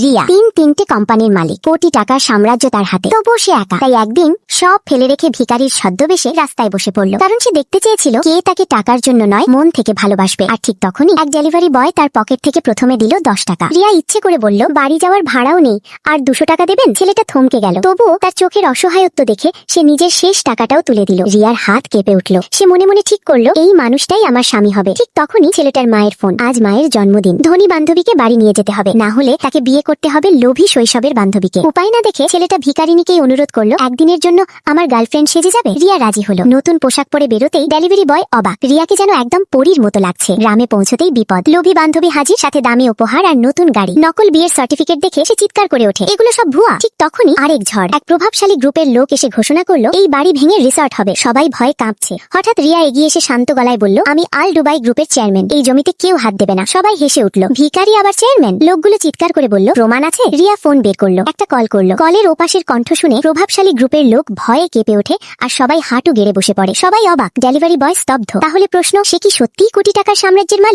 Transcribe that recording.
রিয়া তিনটে কোম্পানির মালিক, কোটি টাকার সাম্রাজ্য তার হাতে, তবুও সে একা। তাই একদিন সব ফেলে রেখে ভিখারির ছদ্মবেশে রাস্তায় বসে পড়ল, কারণ সে দেখতে চেয়েছিল কে তাকে টাকার জন্য নয়, মন থেকে ভালোবাসবে। আর ঠিক তখনই এক ডেলিভারি বয় তার পকেট থেকে প্রথমে দিল 10 টাকা। রিয়া ইচ্ছে করে বলল, বাড়ি যাওয়ার ভাড়াও নেই, আর 200 টাকা দেবেন। ছেলেটা থমকে গেল, তবুও তার চোখের অসহায়ত্ব দেখে সে নিজের শেষ টাকাটাও তুলে দিল। রিয়ার হাত কেঁপে উঠল। সে মনে মনে ঠিক করলো, এই মানুষটাই আমার স্বামী হবে। ঠিক তখনই ছেলেটার মায়ের ফোন। আজ মায়ের জন্মদিন, ধনী বান্ধবীকে বাড়ি নিয়ে যেতে হবে, না হলে তাকে বিয়ে করতে হবে লোভী শৈশবের বান্ধবীকে। উপায় না দেখে ছেলেটা ভিখারিনীকেই অনুরোধ করলো, একদিনের জন্য আমার গার্লফ্রেন্ড সেজে যাবে। রিয়া রাজি হলো। নতুন পোশাক পরে বেরোতেই ডেলিভারি বয় অবাক। রিয়াকে যেন একদম পরীর মতো লাগছে। গ্রামে পৌঁছতেই বিপদ। লোভী বান্ধবী হাজির, সাথে দামি উপহার আর নতুন গাড়ি। নকল বিয়ের সার্টিফিকেট দেখে সে চিৎকার করে ওঠে, এগুলো সব ভুয়া। ঠিক তখনই আরেক ঝড়। এক প্রভাবশালী গ্রুপের লোক এসে ঘোষণা করলো, এই বাড়ি ভেঙে রিসর্ট হবে। সবাই ভয়ে কাঁপছে। হঠাৎ রিয়া এগিয়ে এসে শান্ত গলায় বলল, আমি আল দুবাই গ্রুপের চেয়ারম্যান, এই জমিতে কেউ হাত দেবে না। সবাই হেসে উঠল। ভিখারি আবার চেয়ারম্যান? লোকগুলো চিৎকার করে বলল, প্রমাণ আছে? রিয়া ফোন বের করলো, একটা কল করলো। কলের ওপাশের কণ্ঠ শুনে প্রভাবশালী গ্রুপের লোক ভয়ে কেঁপে ওঠে, আর সবাই হাঁটু গেড়ে বসে পড়ে। সবাই অবাক, ডেলিভারি বয় স্তব্ধ। তাহলে প্রশ্ন, সে কি সত্যিই কোটি টাকার সাম্রাজ্যের মালিক?